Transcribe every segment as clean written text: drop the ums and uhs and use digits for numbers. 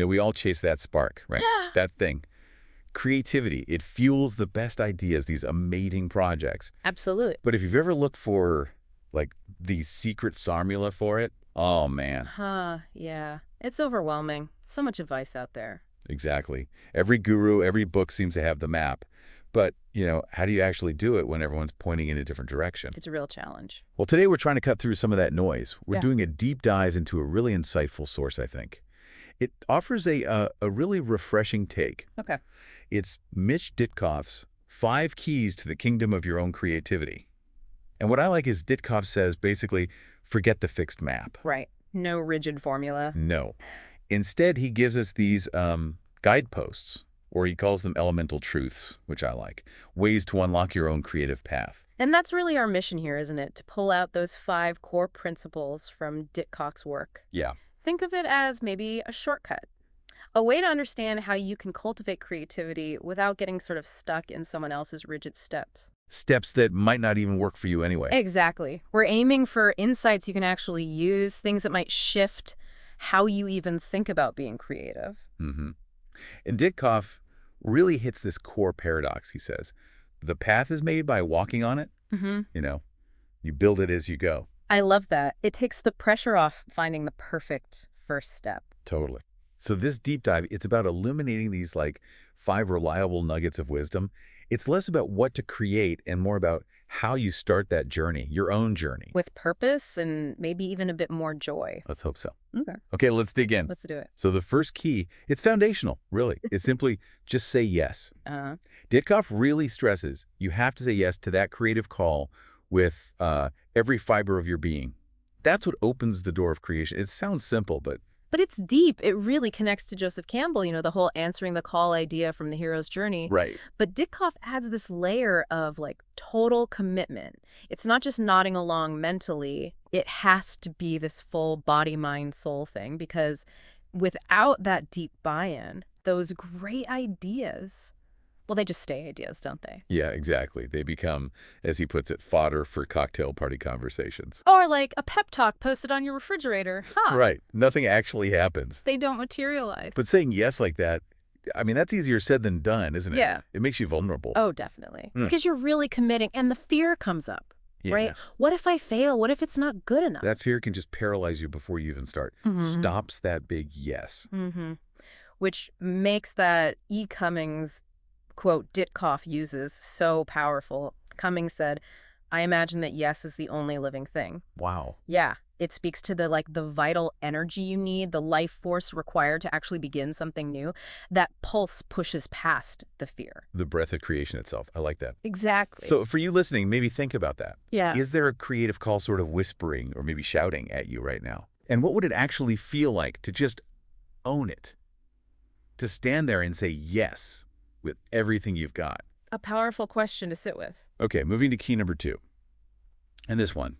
We all chase that spark, right? That thing. Creativity, it fuels the best ideas, these amazing projects. Absolutely. But if you've ever looked for, like, the secret formula for it, oh, man. Yeah. It's overwhelming. So much advice out there. Exactly. Every guru, every book seems to have the map. But, how do you actually do it when everyone's pointing in a different direction? It's a real challenge. Well, today we're trying to cut through some of that noise. We're Yeah. doing a deep dive into a really insightful source, I think. It offers a really refreshing take. Okay. It's Mitch Ditkoff's 5 Keys to the Kingdom of Your Own Creativity. And what I like is Ditkoff says, basically, forget the fixed map. Right. No rigid formula. No. Instead, he gives us these guideposts, or he calls them elemental truths, which I like, ways to unlock your own creative path. And that's really our mission here, isn't it? To pull out those 5 core principles from Ditkoff's work. Yeah. Think of it as maybe a shortcut. A way to understand how you can cultivate creativity without getting sort of stuck in someone else's rigid steps. Steps that might not even work for you anyway. Exactly. We're aiming for insights you can actually use, things that might shift how you even think about being creative. Mm-hmm. And Ditkoff really hits this core paradox, he says. The path is made by walking on it. Mm-hmm. You build it as you go. I love that. It takes the pressure off finding the perfect first step. Totally. So this deep dive, it's about illuminating these 5 reliable nuggets of wisdom. It's less about what to create and more about how you start that journey, your own journey. With purpose and maybe even a bit more joy. Let's hope so. Okay. Okay, let's dig in. Let's do it. So the first key, it's foundational, really. It's simply just say yes. Ditkoff really stresses you have to say yes to that creative call with every fiber of your being. That's what opens the door of creation. It sounds simple, but it's deep. It really connects to Joseph Campbell, the whole answering the call idea from The Hero's Journey. right. But Ditkoff adds this layer of total commitment. It's not just nodding along mentally. It has to be this full body, mind, soul thing, because without that deep buy-in, those great ideas, well, they just stay ideas, don't they? Yeah, exactly. They become, as he puts it, fodder for cocktail party conversations. Or like a pep talk posted on your refrigerator. Right. Nothing actually happens. They don't materialize. But saying yes like that, that's easier said than done, isn't it? Yeah. It makes you vulnerable. Oh, definitely. Because you're really committing, and the fear comes up, Yeah. right? What if I fail? What if it's not good enough? That fear can just paralyze you before you even start. Stops that big yes. Which makes that E. Cummings quote Ditkoff uses so powerful. Cummings said, "I imagine that yes is the only living thing." Wow. Yeah. It speaks to the vital energy you need, the life force required to actually begin something new. That pulse pushes past the fear. The breath of creation itself. I like that. Exactly. So for you listening, maybe think about that. Yeah. Is there a creative call sort of whispering or maybe shouting at you right now? And what would it actually feel like to just own it? To stand there and say yes with everything you've got? A powerful question to sit with. Okay, moving to key number 2. And this one.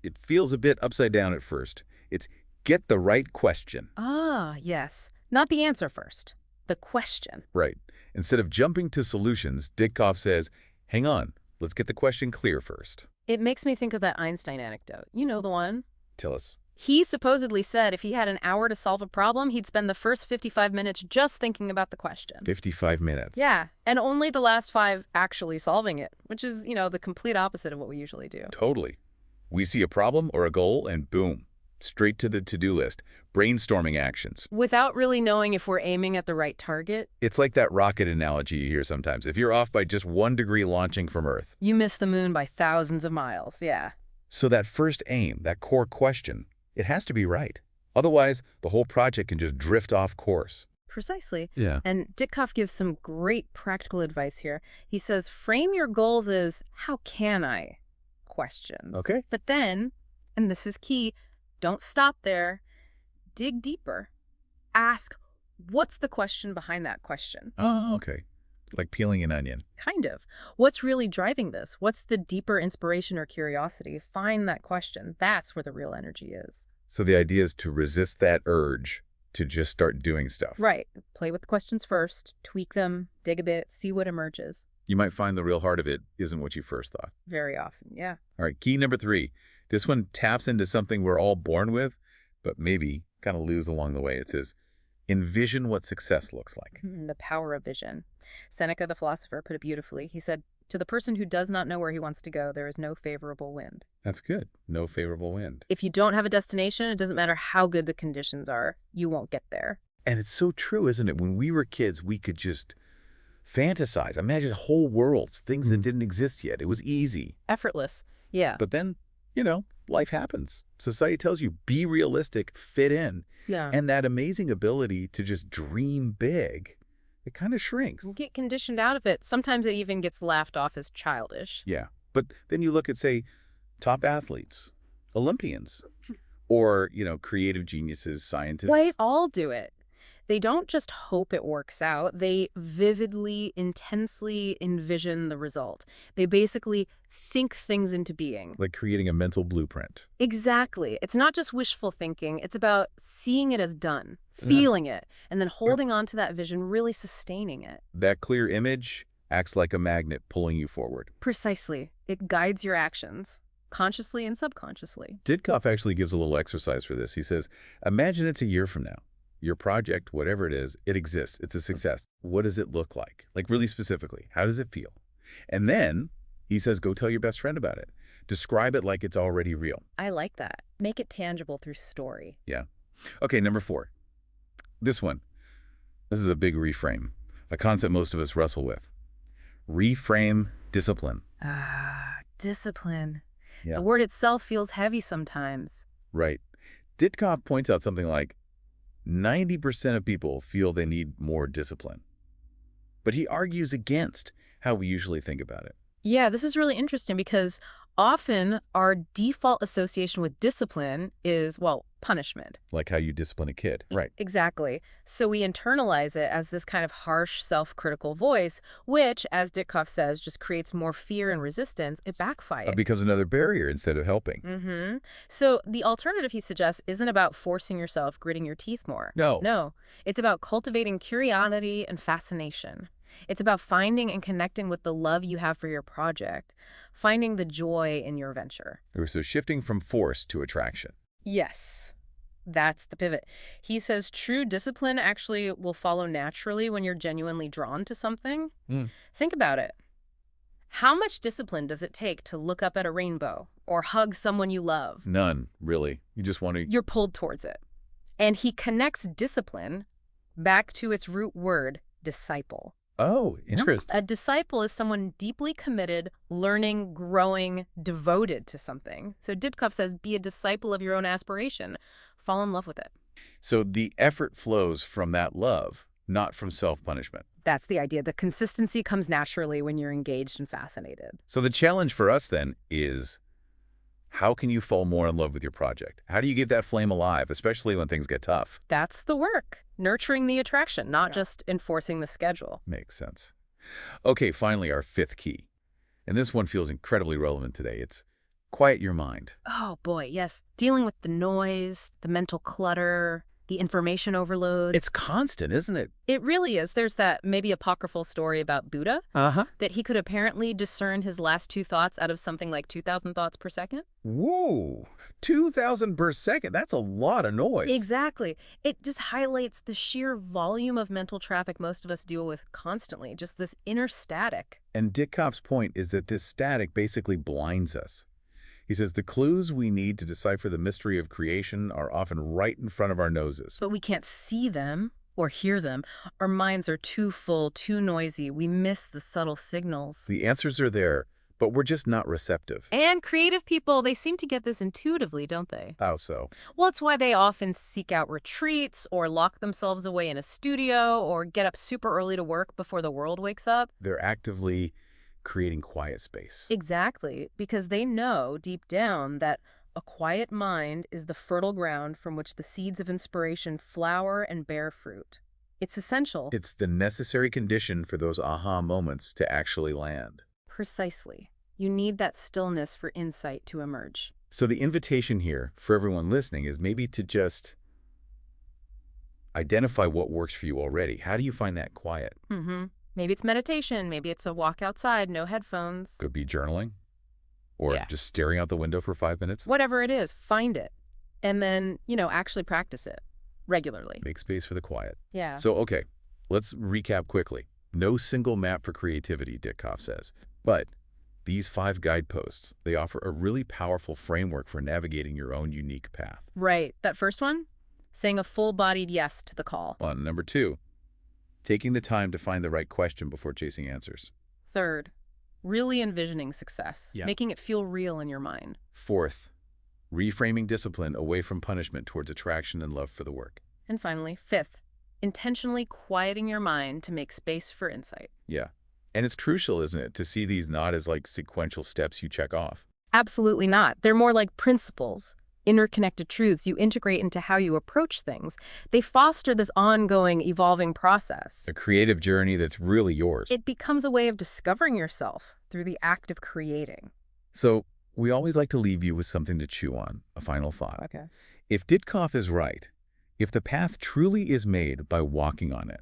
It feels a bit upside down at first. It's get the right question. Ah, yes. Not the answer first. The question. Right. Instead of jumping to solutions, Ditkoff says, hang on, let's get the question clear first. It makes me think of that Einstein anecdote. You know the one? Tell us. He supposedly said if he had an hour to solve a problem, he'd spend the first 55 minutes just thinking about the question. 55 minutes. Yeah, and only the last 5 actually solving it, which is, the complete opposite of what we usually do. Totally. We see a problem or a goal and boom, straight to the to-do list, brainstorming actions. Without really knowing if we're aiming at the right target. It's like that rocket analogy you hear sometimes. If you're off by just 1 degree launching from Earth. You miss the moon by thousands of miles, yeah. So that first aim, that core question, it has to be right. Otherwise, the whole project can just drift off course. Precisely. Yeah. And Ditkoff gives some great practical advice here. He says, frame your goals as, how can I? Questions. Okay. But then, and this is key, don't stop there. Dig deeper. Ask, what's the question behind that question? Oh, okay. Like peeling an onion. Kind of. What's really driving this? What's the deeper inspiration or curiosity? Find that question. That's where the real energy is. So the idea is to resist that urge to just start doing stuff. Right. Play with the questions first, tweak them, dig a bit, see what emerges. You might find the real heart of it isn't what you first thought. Very often, yeah. All right, key number 3. This one taps into something we're all born with, but maybe kind of lose along the way. It says, envision what success looks like. The power of vision. Seneca the philosopher put it beautifully. He said, to the person who does not know where he wants to go, there is no favorable wind. That's good. No favorable wind. If you don't have a destination, it doesn't matter how good the conditions are, you won't get there. And it's so true, isn't it? When we were kids, we could just fantasize, imagine whole worlds, things that didn't exist yet. It was easy. Effortless. Yeah. But then, life happens. Society tells you, be realistic, fit in. Yeah. And that amazing ability to just dream big, it kind of shrinks. You get conditioned out of it. Sometimes it even gets laughed off as childish. Yeah. But then you look at, say, top athletes, Olympians, or, creative geniuses, scientists. They all do it. They don't just hope it works out. They vividly, intensely envision the result. They basically think things into being. Like creating a mental blueprint. Exactly. It's not just wishful thinking. It's about seeing it as done, feeling it, and then holding on to that vision, really sustaining it. That clear image acts like a magnet pulling you forward. Precisely. It guides your actions, consciously and subconsciously. Didkov actually gives a little exercise for this. He says, imagine it's a year from now. Your project, whatever it is, it exists. It's a success. What does it look like? Like really specifically, how does it feel? And then he says, go tell your best friend about it. Describe it like it's already real. I like that. Make it tangible through story. Yeah. Okay, number 4. This one. This is a big reframe, a concept most of us wrestle with. Reframe discipline. Discipline. Yeah. The word itself feels heavy sometimes. Right. Didkov points out something like 90% of people feel they need more discipline. But he argues against how we usually think about it. Yeah, this is really interesting because often our default association with discipline is, well, punishment. Like how you discipline a kid. Right. Exactly. So we internalize it as this kind of harsh, self-critical voice, which, as Didkov says, just creates more fear and resistance. It backfires. It becomes another barrier instead of helping. So the alternative, he suggests, isn't about forcing yourself, gritting your teeth more. No. It's about cultivating curiosity and fascination. It's about finding and connecting with the love you have for your project, finding the joy in your venture. So shifting from force to attraction. Yes, that's the pivot. He says true discipline actually will follow naturally when you're genuinely drawn to something. Think about it. How much discipline does it take to look up at a rainbow or hug someone you love? None, really. You just want to... You're pulled towards it. And he connects discipline back to its root word, disciple. Oh, interesting. A disciple is someone deeply committed, learning, growing, devoted to something. So Didkov says, be a disciple of your own aspiration. Fall in love with it. So the effort flows from that love, not from self-punishment. That's the idea. The consistency comes naturally when you're engaged and fascinated. So the challenge for us then is, how can you fall more in love with your project? How do you keep that flame alive, especially when things get tough? That's the work. Nurturing the attraction, not just enforcing the schedule. Makes sense. Okay, finally, our 5th key. And this one feels incredibly relevant today. It's quiet your mind. Oh, boy, yes. Dealing with the noise, the mental clutter, the information overload. It's constant, isn't it? It really is. There's that maybe apocryphal story about Buddha, that he could apparently discern his last 2 thoughts out of something like 2,000 thoughts per second. Whoa, 2,000 per second. That's a lot of noise. Exactly. It just highlights the sheer volume of mental traffic most of us deal with constantly, just this inner static. And Didkov's point is that this static basically blinds us. He says the clues we need to decipher the mystery of creation are often right in front of our noses. But we can't see them or hear them. Our minds are too full, too noisy. We miss the subtle signals. The answers are there, but we're just not receptive. And creative people, they seem to get this intuitively, don't they? How so? Well, it's why they often seek out retreats or lock themselves away in a studio or get up super early to work before the world wakes up. They're actively creating quiet space. Exactly, because they know deep down that a quiet mind is the fertile ground from which the seeds of inspiration flower and bear fruit. It's essential. It's the necessary condition for those aha moments to actually land. Precisely. You need that stillness for insight to emerge. So the invitation here for everyone listening is maybe to just identify what works for you already. How do you find that quiet? Maybe it's meditation. Maybe it's a walk outside, no headphones. Could be journaling or just staring out the window for 5 minutes. Whatever it is, find it. And then, actually practice it regularly. Make space for the quiet. Yeah. So, okay, let's recap quickly. No single map for creativity, Ditkoff says. But these 5 guideposts, they offer a really powerful framework for navigating your own unique path. Right. That first one? Saying a full-bodied yes to the call. On number 2, taking the time to find the right question before chasing answers. Third, really envisioning success. Yeah. Making it feel real in your mind. 4th, reframing discipline away from punishment towards attraction and love for the work. And finally, fifth, intentionally quieting your mind to make space for insight. Yeah. And it's crucial, isn't it, to see these not as like sequential steps you check off. Absolutely not. They're more like principles, interconnected truths you integrate into how you approach things. They foster this ongoing, evolving process. A creative journey that's really yours. It becomes a way of discovering yourself through the act of creating. So we always like to leave you with something to chew on, a final thought. Okay. If Ditkoff is right, if the path truly is made by walking on it,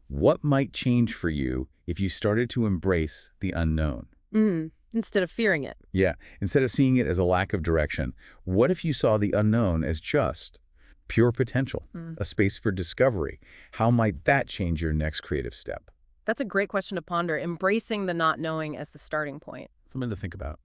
what might change for you if you started to embrace the unknown? Instead of fearing it. Yeah, instead of seeing it as a lack of direction, what if you saw the unknown as just pure potential, a space for discovery? How might that change your next creative step? That's a great question to ponder, embracing the not knowing as the starting point. Something to think about.